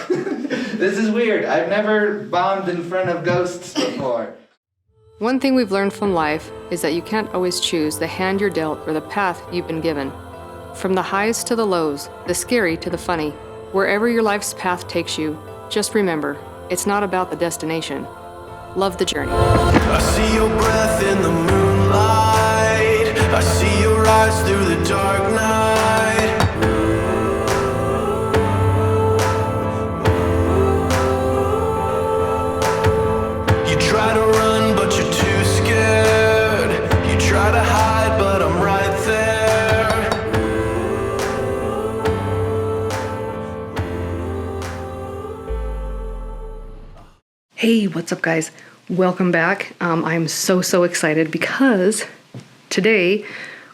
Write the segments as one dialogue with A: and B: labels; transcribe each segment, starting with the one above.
A: This is weird. I've never bombed in front of ghosts before.
B: One thing we've learned from life is that you can't always choose the hand you're dealt or the path you've been given. From the highs to the lows, the scary to the funny, wherever your life's path takes you, just remember, it's not about the destination. Love the journey.
C: I see your breath in the moonlight. I see your eyes through the dark night. You try to run, but you're too scared. You try to hide, but I'm right there.
B: Hey, what's up guys? Welcome back. I'm so excited because today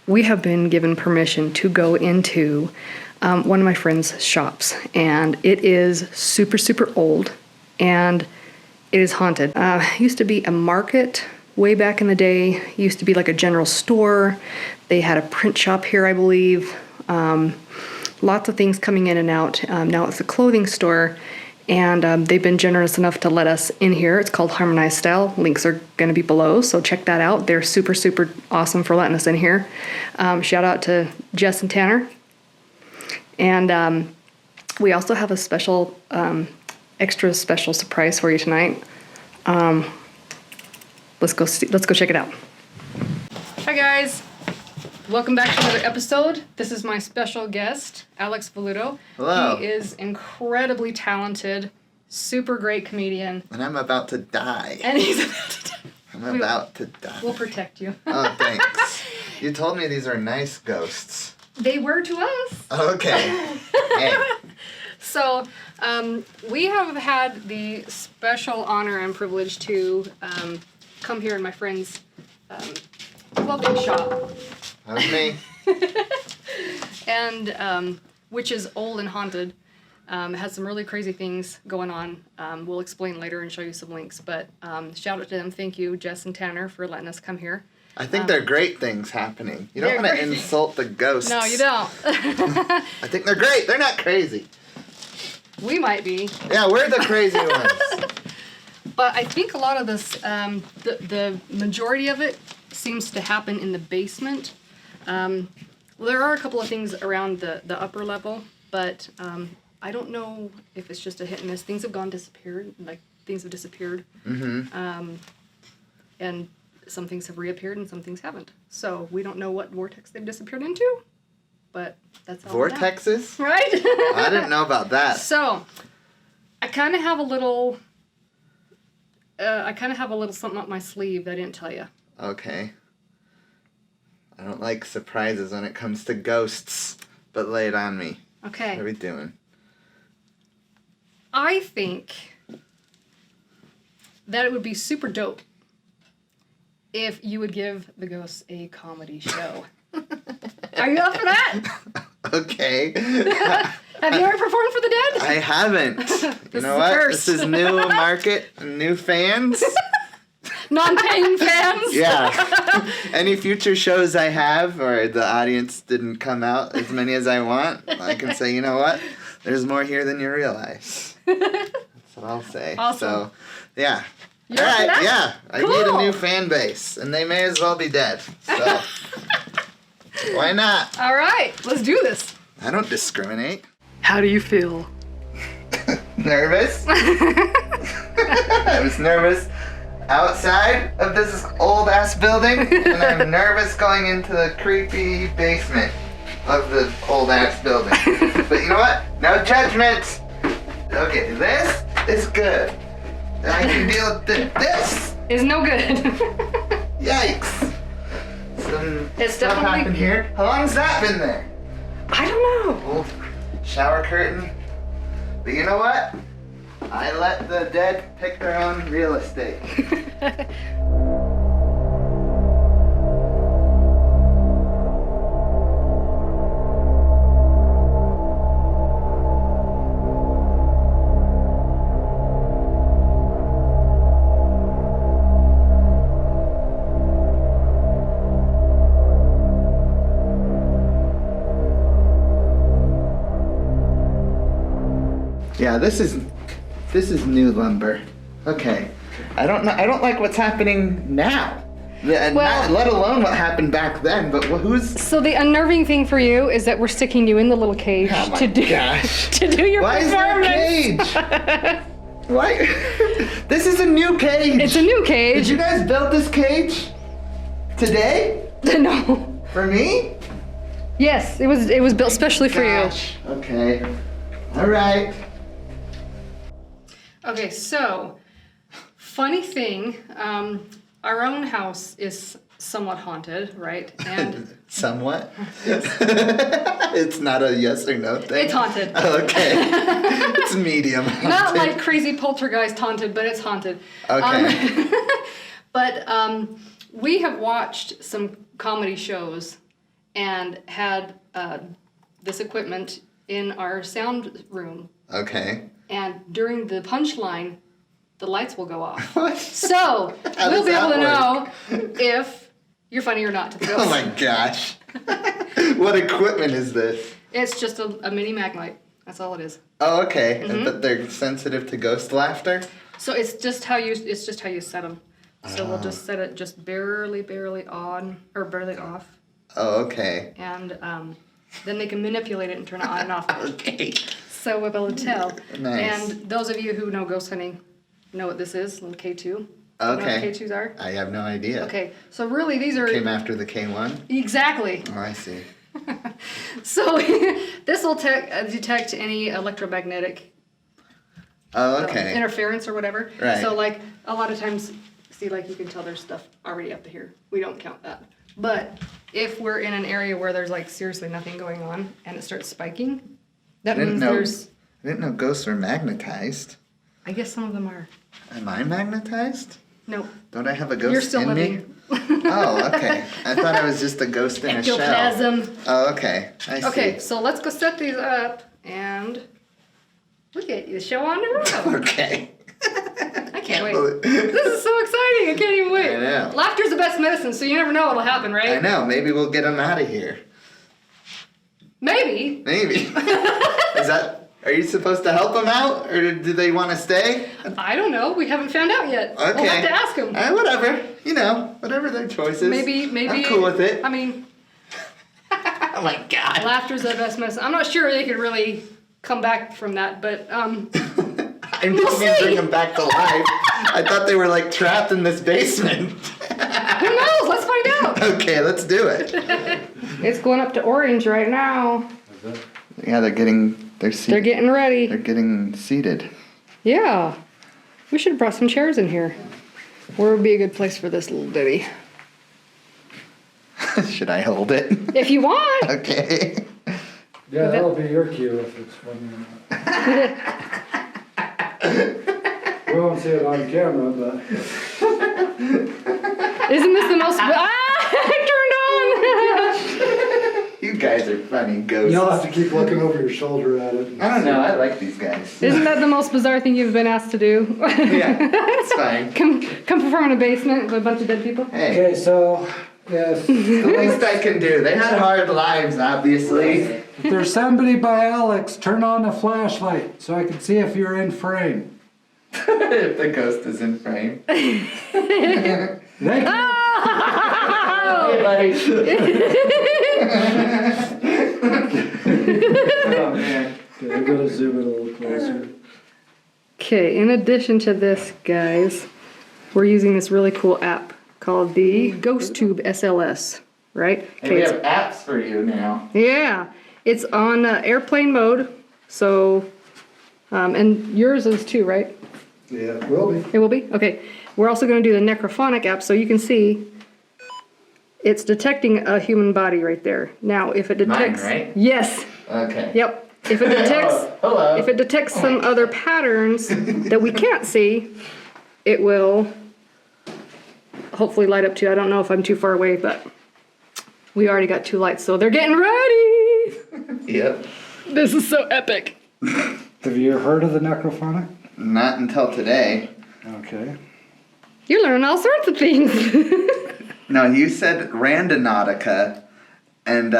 B: we have been given permission to go into one of my friend's shops, and it is super old and it is haunted. It used to be a market way back in the day. It used to be like a general store. They had a print shop here, I believe. Lots of things coming in and out. Now it's a clothing store. And they've been generous enough to let us in here. It's called Harmonized Style. Links are going to be below, so check that out. They're super awesome for letting us in here. Shout out to Jess and Tanner. And we also have a special, extra special surprise for you tonight. Let's go check it out. Hi guys. Welcome back to another episode. This is my special guest, Alex Velluto.
A: Hello.
B: He is incredibly talented, super great comedian.
A: And I'm about to die.
B: And he's about to die.
A: I'm about to die.
B: We'll protect you.
A: Oh, thanks. You told me these are nice ghosts.
B: They were to us.
A: Okay. Hey.
B: So, we have had the special honor and privilege to come here in my friend's clothing shop.
A: That was me.
B: And which is old and haunted. Has some really crazy things going on. We'll explain later and show you some links. But shout out to them. Thank you, Jess and Tanner, for letting us come here.
A: I think they're great things happening. You don't want to insult the ghosts.
B: No, you don't.
A: I think they're great. They're not crazy.
B: We might be.
A: Yeah, we're the crazy ones.
B: But I think a lot of this, the majority of it seems to happen in the basement. There are a couple of things around the upper level, but I don't know if it's just a hit and miss. Things have disappeared. Mm-hmm. And some things have reappeared and some things haven't. So we don't know what vortex they've disappeared into, but that's all.
A: Vortexes?
B: Right?
A: I didn't know about that.
B: So I kind of have a little something up my sleeve that I didn't tell you.
A: Okay. I don't like surprises when it comes to ghosts, but lay it on me.
B: Okay.
A: What are we doing?
B: I think that it would be super dope if you would give the ghosts a comedy show. Are you up for that?
A: Okay.
B: Have you ever performed for the dead?
A: I haven't. You know what?
B: First.
A: This is new market, new fans.
B: Non-paying fans?
A: Yeah. Any future shows I have, or the audience didn't come out as many as I want, I can say, you know what? There's more here than you realize. That's what I'll say.
B: Awesome.
A: So, yeah.
B: You're up for that?
A: Yeah. I need a new fan base, and they may as well be dead. So, why not?
B: All right, let's do this.
A: I don't discriminate.
B: How do you feel?
A: Nervous? I was nervous outside of this old-ass building, and I'm nervous going into the creepy basement of the old-ass building. But you know what? No judgment! Okay, this is good. I can deal with this.
B: Is no good.
A: Yikes. Some
B: It's
A: stuff
B: definitely-
A: happened here. How long's that been there?
B: I don't know.
A: Old shower curtain. But you know what? I let the dead pick their own real estate. Yeah, this is new lumber. Okay. I don't know. I don't like what's happening now. And
B: Well-
A: not, let alone what happened back then. But who's?
B: So the unnerving thing for you is that we're sticking you in the little cage
A: Oh my
B: to do
A: gosh.
B: to do your
A: Why is there a
B: performance.
A: cage? Why? This is a new cage.
B: It's a new
A: Did
B: cage.
A: you guys build this cage today
B: No.
A: for me?
B: Yes, it was built specially for you.
A: Gosh. Okay. All right.
B: Okay, so funny thing, our own house is somewhat haunted, right? And
A: Somewhat. It's not a yes or no thing.
B: it's haunted.
A: Oh, okay. It's medium.
B: Not
A: haunted.
B: like crazy poltergeist haunted, but it's haunted.
A: Okay.
B: But we have watched some comedy shows and had this equipment in our sound room.
A: Okay.
B: And during the punchline, the lights will go off.
A: What?
B: So
A: How
B: we'll
A: does
B: be able to
A: that
B: know if you're funny or not to the ghost.
A: Oh my gosh. What equipment is this?
B: It's just a mini mag light. That's all it is.
A: Oh, okay. But they're sensitive to ghost laughter?
B: So it's just how you set them. So we'll just set it just barely on or barely off,
A: Oh, okay.
B: and then they can manipulate it and turn it on and off.
A: Okay.
B: So we'll be able to tell.
A: Nice.
B: And those of you who know ghost hunting know what this is, little K2. You know
A: Okay.
B: what K2s are?
A: I have no idea.
B: Okay, so really these are
A: Came after the K1?
B: exactly.
A: Oh, I see.
B: So this will detect any electromagnetic
A: Oh, okay.
B: interference or whatever.
A: Right.
B: So like a lot of times, see, like you can tell there's stuff already up here. We don't count that. But if we're in an area where there's like seriously nothing going on and it starts spiking, that
A: I
B: means
A: didn't know ghosts were magnetized.
B: I guess some of them are.
A: Am I magnetized?
B: Nope.
A: Don't I have a ghost
B: You're still
A: in me?
B: living.
A: Oh, okay. I thought I was just a ghost in a shell.
B: Ectoplasm.
A: Oh, okay. I see.
B: Okay, so let's go set these up and we'll get you the show on the road.
A: Okay.
B: I can't wait. This is so exciting. I can't even wait.
A: I know.
B: Laughter's the best medicine, so you never know what'll happen, right?
A: I know. Maybe we'll get them out of here.
B: Maybe.
A: Maybe. Are you supposed to help them out, or do they want to stay?
B: I don't know. We haven't found out yet.
A: Okay.
B: We'll have to ask them.
A: Whatever. You know, whatever their choice is.
B: Maybe.
A: I'm cool with it.
B: I mean,
A: Oh my god.
B: laughter's the best medicine. I'm not sure they could really come back from that, but
A: I didn't
B: We'll
A: mean
B: see.
A: bring them back to life. I thought they were like trapped in this basement.
B: who knows? Let's find out.
A: Okay, let's do it.
B: It's going up to orange right now.
A: Yeah, they're getting
B: They're getting ready.
A: They're getting seated.
B: Yeah. We should have brought some chairs in here. Where would be a good place for this little ditty?
A: Should I hold it?
B: If you want.
A: Okay.
D: Yeah, that'll be your cue if it's funny or not. We won't see it on camera, but
B: Isn't this the most... it turned on!
A: You guys are funny ghosts.
D: you'll have to keep looking over your shoulder at it.
A: I don't know. I like these guys.
B: Isn't that the most bizarre thing you've been asked to do?
A: Yeah, it's fine.
B: Come perform in a basement with a bunch of dead people?
A: Hey,
D: Okay, so if
A: the least I can do. They had hard lives, obviously.
D: there's somebody by Alex, turn on a flashlight so I can see if you're in frame.
A: If the ghost is in frame.
D: They can,
A: Hey, buddy. Oh, man.
D: okay, I'm gonna zoom it a little closer.
B: Okay, in addition to this, guys, we're using this really cool app called the GhostTube SLS, right?
A: Hey, we
B: it's-
A: have apps for you now.
B: yeah, it's on airplane mode, so, and yours is too, right?
D: Yeah, will be.
B: It will be? Okay. We're also going to do the Necrophonic app, so you can see it's detecting a human body right there. Now, if it detects...
A: right?
B: Yes.
A: Okay.
B: Yep. If it detects...
A: Hello.
B: If it detects some other patterns that we can't see, it will hopefully light up too. I don't know if I'm too far away, but we already got 2 lights, so they're getting ready.
A: Yep.
B: This is so epic.
D: Have you heard of the Necrophonic?
A: Not until today.
D: Okay.
B: You're learning all sorts of things.
A: No, you said Randonautica, and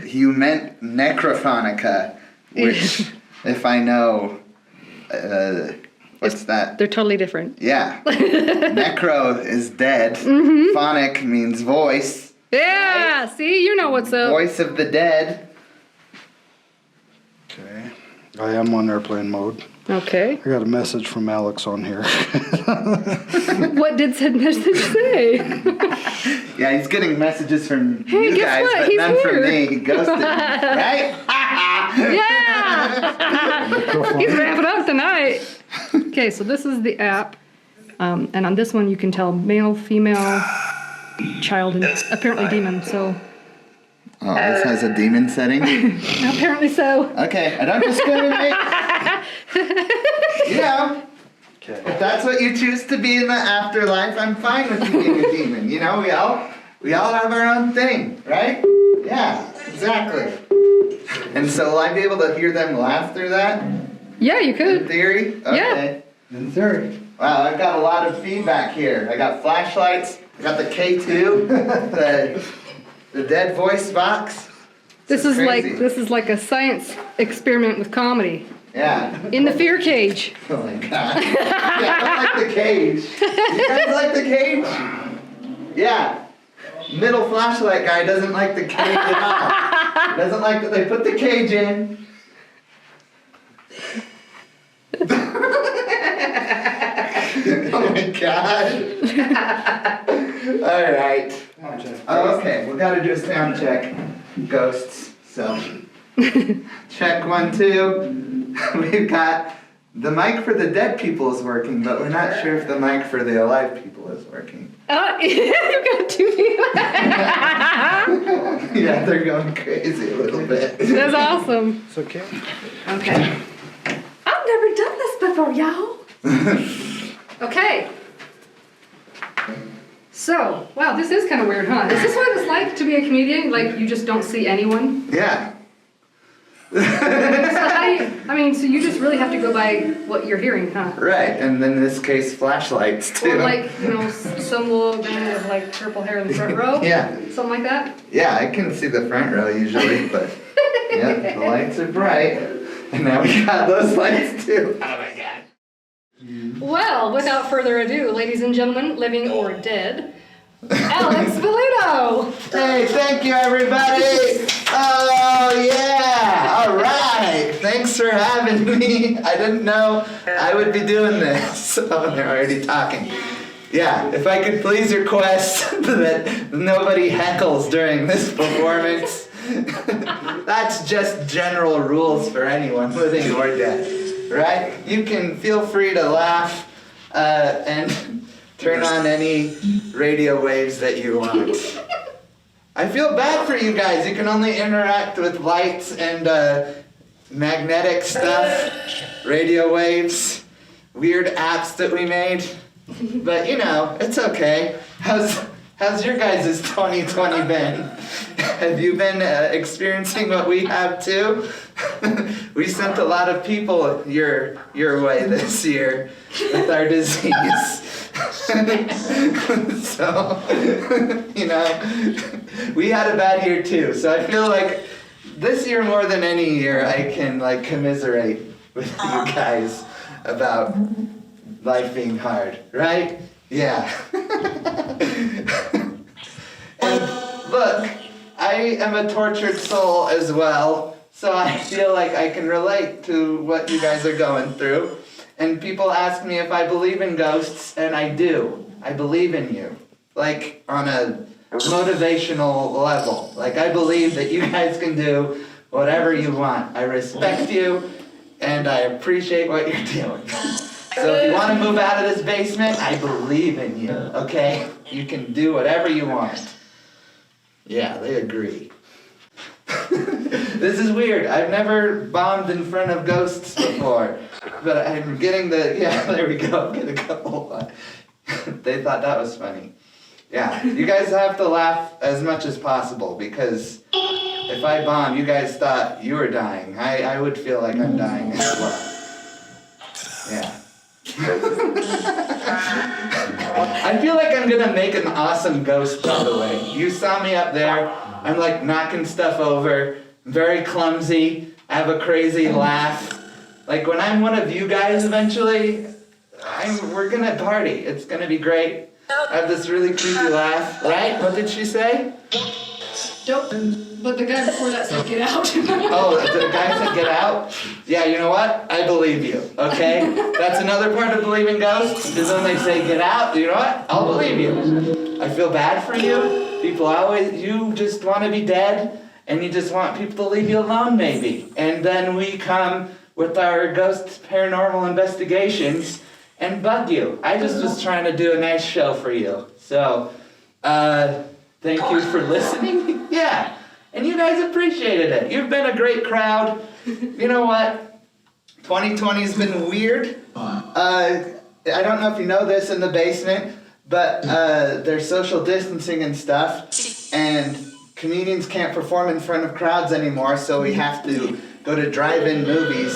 A: you meant Necrophonica, which, if I know What's that?
B: They're totally different.
A: Yeah. Necro is dead. Phonic means voice.
B: Yeah,
A: Right?
B: see, you know what's up.
A: Voice of the dead.
E: Okay. I am on airplane mode.
B: Okay.
E: I got a message from Alex on here.
B: What did said message say?
A: Yeah, he's getting messages from
B: Hey,
A: you
B: guess
A: guys,
B: what?
A: but
B: He's
A: none from
B: here.
A: me. He ghosted me, right?
B: Yeah! He's wrapping up tonight. Okay, so this is the app. And on this one you can tell male, female, child, and apparently demon, so
A: Oh, this has a demon setting?
B: apparently so.
A: Okay, I don't discriminate. You know,
E: Okay.
A: if that's what you choose to be in the afterlife, I'm fine with you being a demon. You know, we all have our own thing, right? Yeah, exactly. And so will I be able to hear them laugh through that,
B: Yeah, you
A: in
B: could.
A: theory? Okay.
D: In theory.
A: Wow, I've got a lot of feedback here. I got flashlights, I got the K2, the dead voice box.
B: This is
A: crazy.
B: like a science experiment with comedy.
A: Yeah.
B: In the fear cage.
A: Oh my god. Yeah, I like the cage. You guys like the cage? Yeah. Middle flashlight guy doesn't like the cage at all. He doesn't like that they put the cage in. Oh my god. Alright. Oh, okay, we gotta do a sound check. Ghosts, so. Check 1, 2. We've got the mic for the dead people is working, but we're not sure if the mic for the alive people is working.
B: You've got two people.
A: Yeah, they're going crazy a little bit.
B: That's awesome.
E: It's okay.
B: Okay. I've never done this before, y'all. Okay. So, wow, this is kind of weird, huh? Is this what it's like to be a comedian? Like, you just don't see anyone?
A: Yeah.
B: So how do you, so you just really have to go by what you're hearing, huh?
A: Right, and in this case, flashlights too.
B: Or like, some little guy with like purple hair in the front row?
A: Yeah.
B: Something like that?
A: Yeah, I can see the front row usually, but yeah, the lights are bright. And now we got those lights too. Oh my god.
B: Well, without further ado, ladies and gentlemen, living or dead, Alex Velluto!
A: Hey, thank you everybody! Oh yeah! Alright! Thanks for having me. I didn't know I would be doing this. Oh, they're already talking. Yeah, if I could please request that nobody heckles during this performance. That's just general rules for anyone living or dead, right? You can feel free to laugh and turn on any radio waves that you want. I feel bad for you guys. You can only interact with lights and magnetic stuff, radio waves, weird apps that we made. But it's okay. How's your guys' 2020 been? Have you been experiencing what we have too? We sent a lot of people your way this year with our disease. So, we had a bad year too. So I feel like this year more than any year I can commiserate with you guys about life being hard, right? Yeah. And look, I am a tortured soul as well, so I feel like I can relate to what you guys are going through. And people ask me if I believe in ghosts, and I do. I believe in you. Like, on a motivational level. Like, I believe that you guys can do whatever you want. I respect you, and I appreciate what you're doing. So if you want to move out of this basement, I believe in you, okay? You can do whatever you want. Yeah, they agree. This is weird. I've never bombed in front of ghosts before. But I'm getting there we go. I'm getting a couple. They thought that was funny. Yeah, you guys have to laugh as much as possible because if I bomb, you guys thought you were dying. I would feel like I'm dying as well. Yeah. I feel like I'm gonna make an awesome ghost, by the way. You saw me up there. I'm like knocking stuff over. I'm very clumsy. I have a crazy laugh. Like when I'm one of you guys eventually, we're gonna party. It's gonna be great. I have this really creepy laugh, right? What did she say?
B: Dope. But the guy before that said get out.
A: Oh, the guy said get out? Yeah, you know what? I believe you, okay? That's another part of believing ghosts, is when they say get out, you know what? I'll believe you. I feel bad for you. People always, you just want to be dead, and you just want people to leave you alone, maybe. And then we come with our ghost paranormal investigations and bug you. I just was trying to do a nice show for you. So, thank you for listening. Yeah. And you guys appreciated it. You've been a great crowd. You know what? 2020's been weird. I don't know if you know this in the basement, but there's social distancing and stuff, and comedians can't perform in front of crowds anymore, so we have to go to drive-in movies.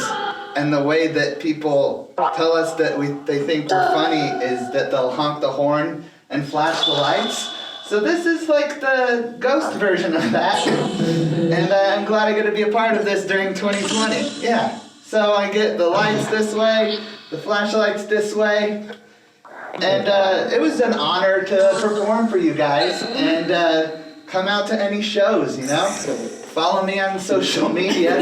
A: And the way that people tell us that they think we're funny is that they'll honk the horn and flash the lights. So this is like the ghost version of that, and I'm glad I get to be a part of this during 2020. Yeah, so I get the lights this way, the flashlights this way, and it was an honor to perform for you guys, and come out to any shows, you know? Follow me on social media.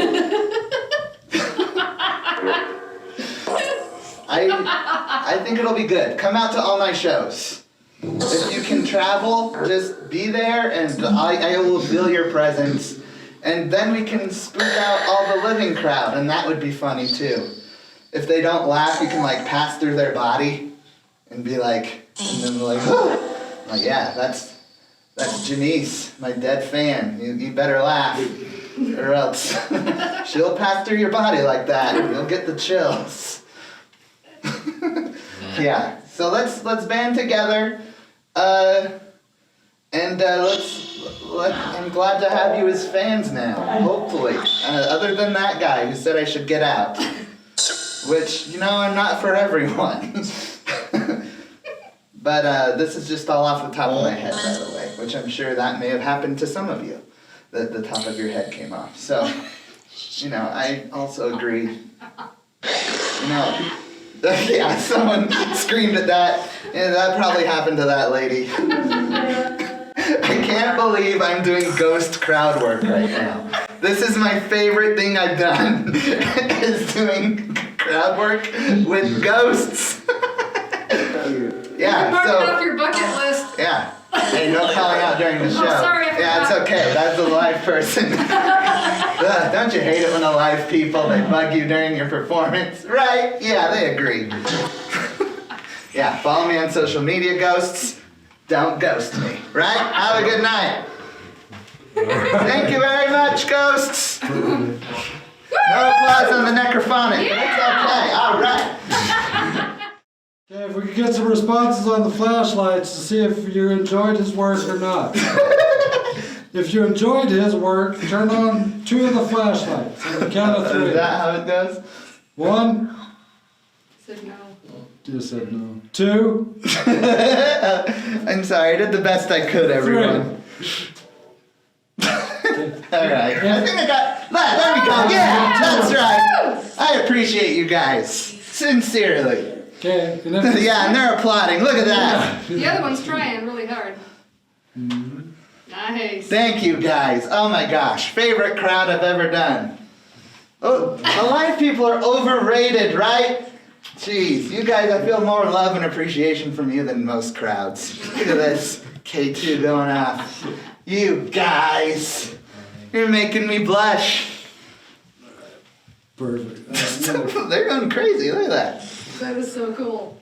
A: I think it'll be good. Come out to all my shows. If you can travel, just be there, and I will feel your presence. And then we can spook out all the living crowd, and that would be funny too. If they don't laugh, you can like pass through their body and be like, and then like, oh, like yeah, that's Janice, my dead fan. You better laugh, or else she'll pass through your body like that. You'll get the chills. Yeah. So let's band together. I'm glad to have you as fans now, hopefully. Other than that guy who said I should get out. Which, you know, I'm not for everyone. But this is just all off the top of my head, by the way, which I'm sure that may have happened to some of you. The top of your head came off. So, you know, I also agree. You know, yeah, someone screamed at that. Yeah, that probably happened to that lady. I can't believe I'm doing ghost crowd work right now. This is my favorite thing I've done, is doing crowd work with ghosts. Yeah,
B: Mark
A: so.
B: it off your bucket list.
A: Yeah. Hey, no calling out during the show.
B: Sorry, I
A: yeah, it's
B: forgot.
A: okay. That's a live person. Ugh, don't you hate it when the live people, they bug you during your performance? Right? Yeah, they agree. Yeah, follow me on social media, ghosts. Don't ghost me. Right? Have a good night. Thank you very much, ghosts. No applause on the necrophonic. It's okay. All right.
D: Okay, if we could get some responses on the flashlights to see if you enjoyed his work or not. If you enjoyed his work, turn on 2 of the flashlights on the count of 3.
A: Is that how it goes?
D: 1.
B: Said no.
D: You said no. 2.
A: I'm sorry, I did the best I could, everyone. Alright, I think I got. There we go, yeah, that's right. I appreciate you guys, sincerely.
D: Okay.
A: Yeah, and they're applauding, look at that.
B: The other one's trying really hard. Nice.
A: Thank you guys, oh my gosh, favorite crowd I've ever done. Oh, the live people are overrated, right? Jeez, you guys, I feel more love and appreciation from you than most crowds. Look at this, K2 going off. You guys, you're making me blush.
D: Perfect.
A: They're going crazy, look at that.
B: That was so cool.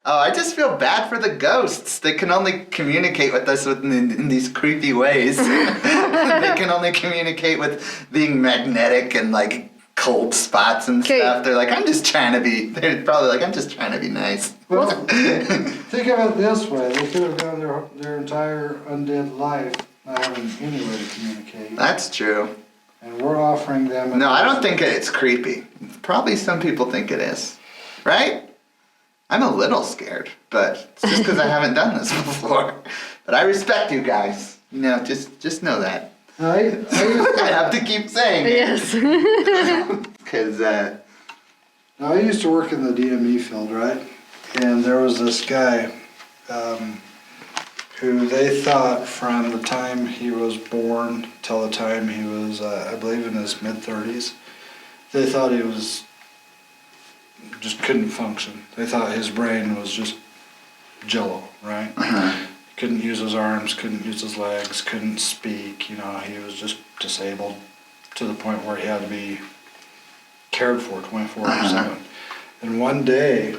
A: Oh, I just feel bad for the ghosts. They can only communicate with us in these creepy ways. They can only communicate with being magnetic and like cold spots and stuff. They're like, they're probably like, I'm just trying to be nice.
D: Well, think of it this way. They could have gone their entire undead life not having any way to communicate.
A: That's true.
D: And we're offering them...
A: No, I don't think it's creepy. Probably some people think it is. Right? I'm a little scared, but it's just because I haven't done this before. But I respect you guys. You know, just know that.
D: I
A: I have to keep saying it.
B: Yes.
A: Because,
E: Now, I used to work in the DME field, right? And there was this guy who they thought from the time he was born till the time he was, I believe, in his mid-30s, they thought he was just couldn't function. They thought his brain was just jello, right? Couldn't use his arms, couldn't use his legs, couldn't speak. You know, he was just disabled to the point where he had to be cared for 24/7. And one day,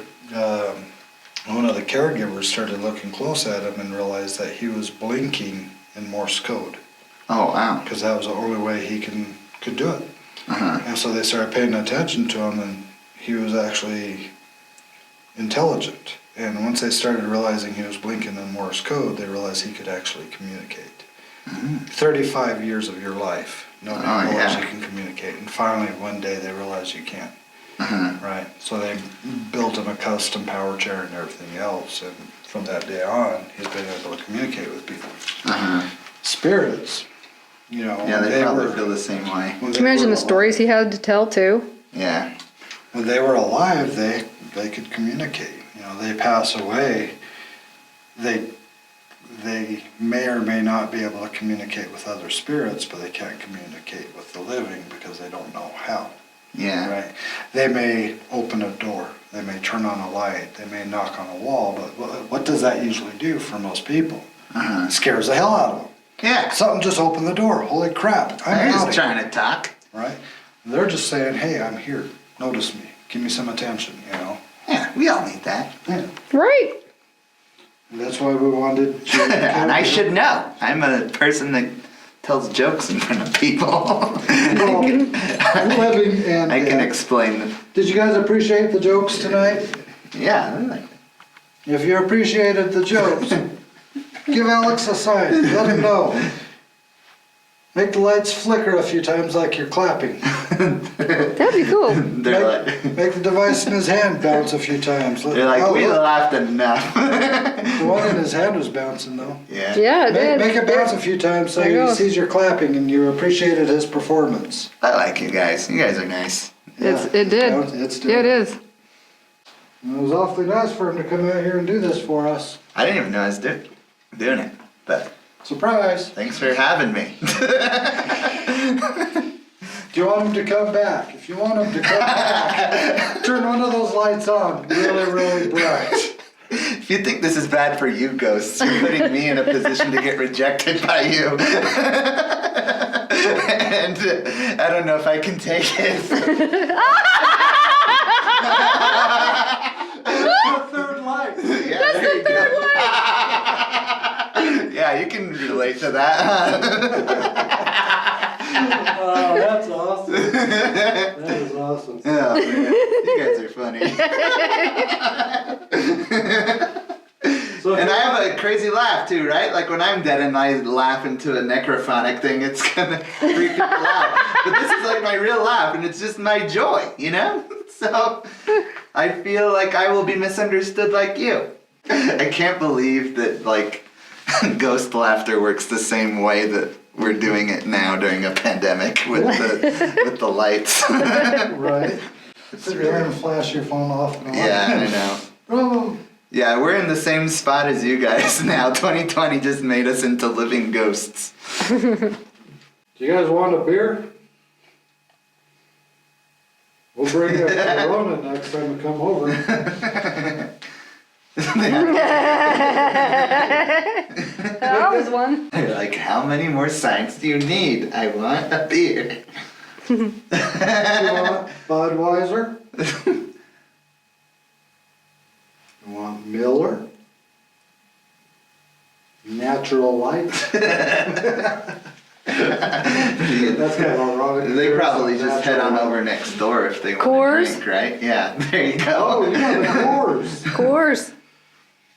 E: one of the caregivers started looking close at him and realized that he was blinking in Morse code.
A: oh, wow.
E: Because that was the only way he could do it.
A: Uh-huh.
E: And so they started paying attention to him, and he was actually intelligent. And once they started realizing he was blinking in Morse code, they realized he could actually communicate. 35 years of your life, nobody realized you can communicate. And finally, one day, they realized you can't. Right? So they built him a custom power chair and everything else. And from that day on, he's been able to communicate with people. Spirits, you know.
A: Yeah, they probably feel the same way.
B: Can you imagine the stories he had to tell too?
A: Yeah.
E: When they were alive, they could communicate. You know, they pass away, they may or may not be able to communicate with other spirits, but they can't communicate with the living because they don't know how.
A: Yeah.
E: Right? They may open a door, they may turn on a light, they may knock on a wall, but what does that usually do for most people? It scares the hell out of them.
A: Yeah.
E: Something just opened the door. Holy crap! I'm
A: They're
E: out
A: just
E: of
A: trying
E: here.
A: to talk.
E: Right? They're just saying, "Hey, I'm here. Notice me. Give me some attention." You know.
A: Yeah, we all need that.
E: Yeah.
B: Right.
E: And that's why we wanted to.
A: And I should know. I'm a person that tells jokes in front of people.
E: Living and
A: I can
E: dead.
A: explain them.
E: Did you guys appreciate the jokes tonight?
A: Yeah, I like that.
E: If you appreciated the jokes, give Alex a sign. Let him know. Make the lights flicker a few times like you're clapping.
B: That'd be cool.
A: They're like,
E: Make the device in his hand bounce a few times.
A: they're like,
E: Oh,
A: we
E: look,
A: laughed enough.
E: the one in his hand was bouncing though.
A: Yeah.
B: Yeah, it did.
E: Make it bounce a few times so
B: There
E: he
B: goes.
E: sees you're clapping and you appreciated his performance.
A: I like you guys. You guys are nice.
B: It did.
E: It's
B: Yeah, it is.
E: It was awfully nice for him to come out here and do this for us.
A: I didn't even know I was doing it. But
E: Surprise!
A: thanks for having me.
E: Do you want him to come back? If you want him to come back, turn one of those lights on really, really bright.
A: If you think this is bad for you, ghosts, you're putting me in a position to get rejected by you. And I don't know if I can take it.
E: The third light.
A: Yeah, there you go. Yeah, you can relate to that.
E: Oh, that's awesome. That is awesome.
A: Oh, man. You guys are funny.
E: So
A: And I have a crazy laugh too, right? Like when I'm dead and I laugh into a necrophonic thing, it's gonna freak people out. But this is like my real laugh, and it's just my joy, you know? So I feel like I will be misunderstood like you. I can't believe that like ghost laughter works the same way that we're doing it now during a pandemic with the lights.
E: Right. Sit there and flash your phone off and on.
A: Yeah, I know.
E: Oh.
A: Yeah, we're in the same spot as you guys now. 2020 just made us into living ghosts.
E: Do you guys want a beer? We'll bring a Corona next time we come over.
B: That was one.
A: They're like, how many more signs do you need? I want a beer.
E: You want Budweiser? You want Miller? Natural Light? That's kind of ironic.
A: They probably just head on over next door if they want
B: Coors?
A: to drink, right? Yeah, there you go.
E: Oh, you got the Coors.
B: Of course.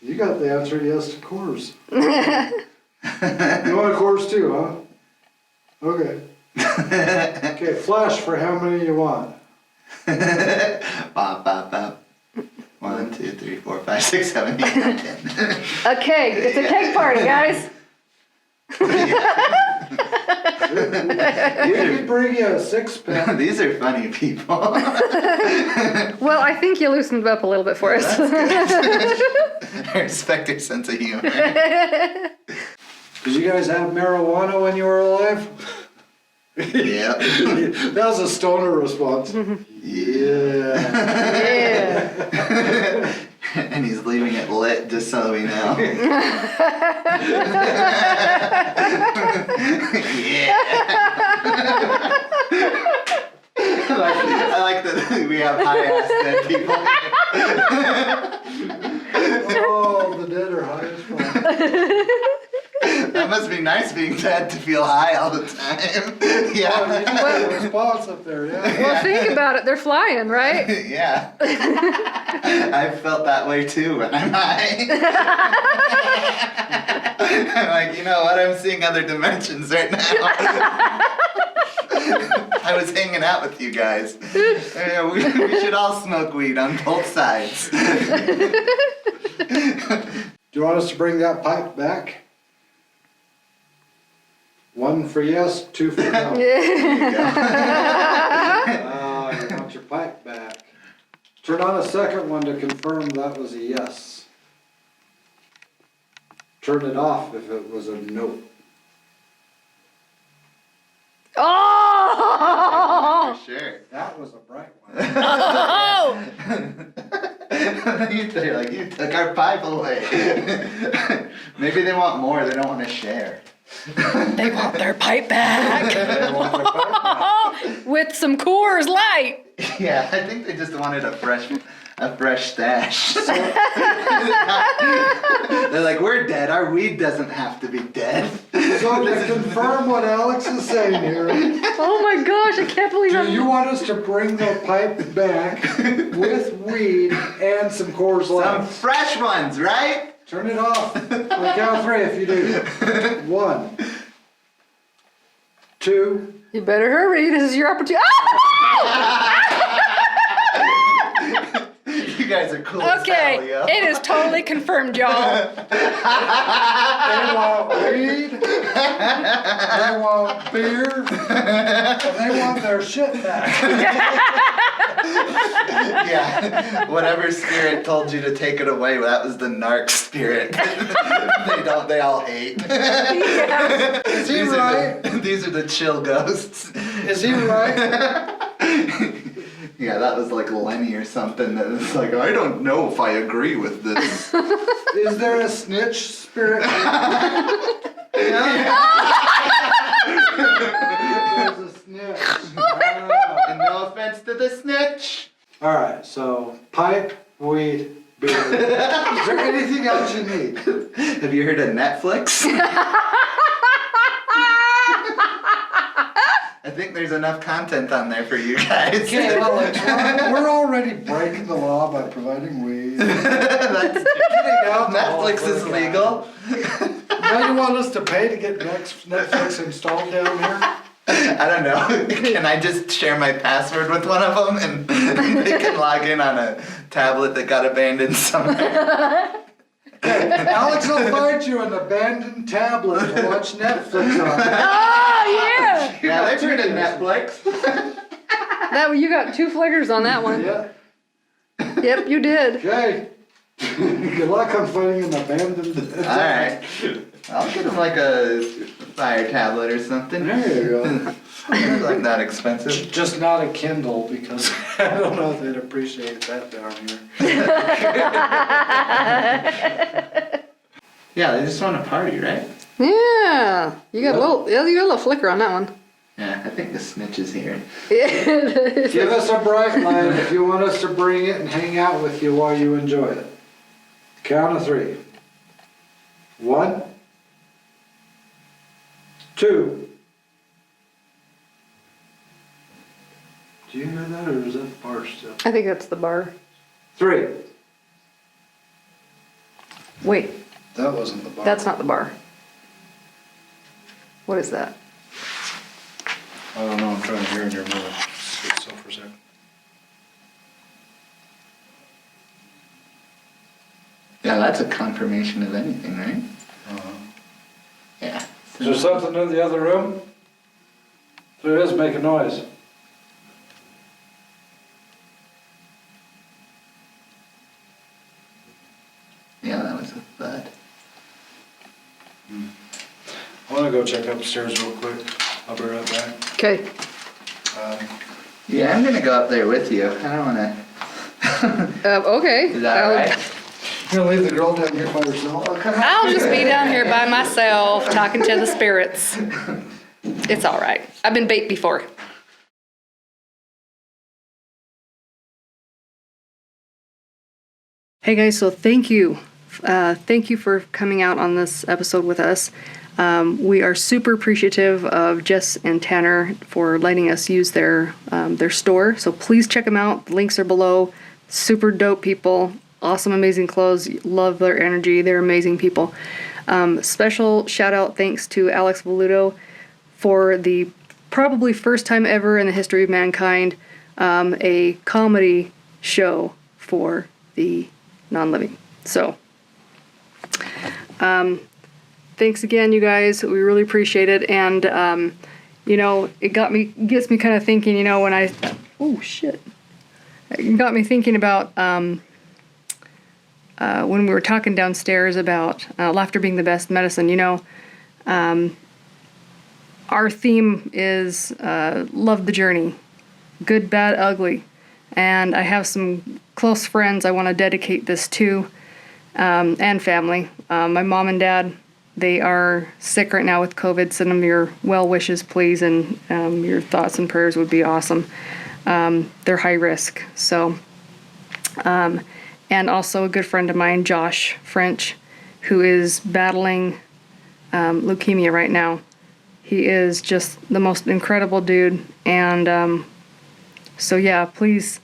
E: You got the answer yes to Coors. You want a Coors too, huh? Okay. Okay, flash for how many you want.
A: Bop, bop, bop. 1, 2, 3, 4, 5, 6, 7, 8, 9, 10.
B: A keg. It's a keg party, guys.
E: We could bring you a six-pack.
A: These are funny people.
B: Well, I think you loosened up a little bit for us.
A: I respect your sense of humor.
E: Did you guys have marijuana when you were alive?
A: Yeah.
E: That was a stoner response. Yeah.
B: Yeah.
A: And he's leaving it lit just so we know. Yeah. I like that we have high ass dead people.
E: Oh, the dead are high as fuck.
A: That must be nice being dead to feel high all the time. Yeah.
E: Well, response up there, yeah.
B: Well, think about it. They're flying, right?
A: Yeah. I've felt that way too when I'm high. I'm like, you know what? I'm seeing other dimensions right now. I was hanging out with you guys. We should all smoke weed on both sides.
E: Do you want us to bring that pipe back? 1 for yes, 2 for no. You want your pipe back. Turn on a second one to confirm that was a yes. Turn it off if it was a no.
B: Oh!
A: For sure.
E: That was a bright one.
B: Oh!
A: They're like, you took our pipe away. Maybe they want more, they don't want to share.
B: They want their pipe back.
E: They want their pipe back.
B: With some Coors Light.
A: Yeah, I think they just wanted a fresh stash. They're like, we're dead, our weed doesn't have to be dead.
E: So to confirm what Alex is saying here,
B: Oh my gosh, I can't believe
E: do
B: I'm...
E: you want us to bring the pipe back with weed and some Coors
A: Some
E: Light?
A: fresh ones, right?
E: Turn it off. On the count of 3 if you do. 1, 2.
B: You better hurry, this is your opportunity.
A: You guys are cool as hell,
B: Okay,
A: yo.
B: it is totally confirmed, y'all.
E: They want weed. They want beer. And they want their shit back.
A: Yeah, whatever spirit told you to take it away, that was the narc spirit. They all hate.
B: Yeah.
E: Is he right?
A: These are the chill ghosts.
E: Is he right?
A: Yeah, that was like Lenny or something that was like, I don't know if I agree with this.
E: Is there a snitch spirit? There's a snitch.
A: And no offense to the snitch.
E: Alright, so pipe, weed, beer. Is there anything else you need?
A: Have you heard of Netflix? I think there's enough content on there for you guys.
E: Okay, Alex, we're already breaking the law by providing weed.
A: That's, Netflix is legal.
E: Now you want us to pay to get Netflix installed down here?
A: I don't know. Can I just share my password with one of them and they can log in on a tablet that got abandoned somewhere?
E: Alex will find you an abandoned tablet to watch Netflix on.
B: Oh, yeah.
A: Yeah, they've heard of Netflix.
B: That you got 2 flickers on that one.
E: Yeah.
B: Yep, you did.
E: Okay. Good luck on finding an abandoned.
A: Alright. I'll get them like a fire tablet or something.
E: There you go.
A: They're like not expensive.
E: Just not a Kindle because I don't know if they'd appreciate that down here.
A: Yeah, they just want to party, right?
B: Yeah. You got a little flicker on that one.
A: Yeah, I think the snitch is here.
E: Give us a bright light if you want us to bring it and hang out with you while you enjoy it. Count of 3. 1, 2. Do you hear that or is that the bar still?
B: I think that's the bar.
E: 3.
B: Wait,
E: That wasn't the bar.
B: that's not the bar. What is that?
E: I don't know, I'm trying to hear in your mother. Sit still for a second.
A: Yeah, that's a confirmation of anything, right?
E: Uh-huh.
A: Yeah.
D: Is there something in the other room? There is, make a noise.
A: Yeah, that was a thud.
E: I wanna go check upstairs real quick. I'll be right back.
B: Okay.
A: Yeah, I'm gonna go up there with you. I don't wanna.
B: Okay.
A: Is that alright?
E: You gonna leave the girl down here by herself?
B: I'll just be down here by myself talking to the spirits. It's all right. I've been bait before. Hey guys, so thank you. Thank you for coming out on this episode with us. We are super appreciative of Jess and Tanner for letting us use their store. So please check them out. The links are below. Super dope people. Awesome, amazing clothes. Love their energy. They're amazing people. Special shout out thanks to Alex Velluto for the probably first time ever in the history of mankind, a comedy show for the non-living. So, thanks again, you guys. We really appreciate it. And, you know, it gets me kind of thinking, you know, when oh shit. It got me thinking about, when we were talking downstairs about laughter being the best medicine, you know, our theme is love the journey, good, bad, ugly. And I have some close friends I want to dedicate this to, and family. My mom and dad, they are sick right now with COVID. Send them your well wishes, please, and your thoughts and prayers would be awesome. They're high risk. So, and also a good friend of mine, Josh French, who is battling leukemia right now. He is just the most incredible dude. And so, yeah, please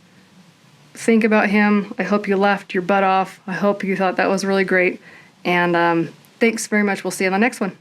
B: think about him. I hope you laughed your butt off. I hope you thought that was really great. And thanks very much. We'll see you on the next one.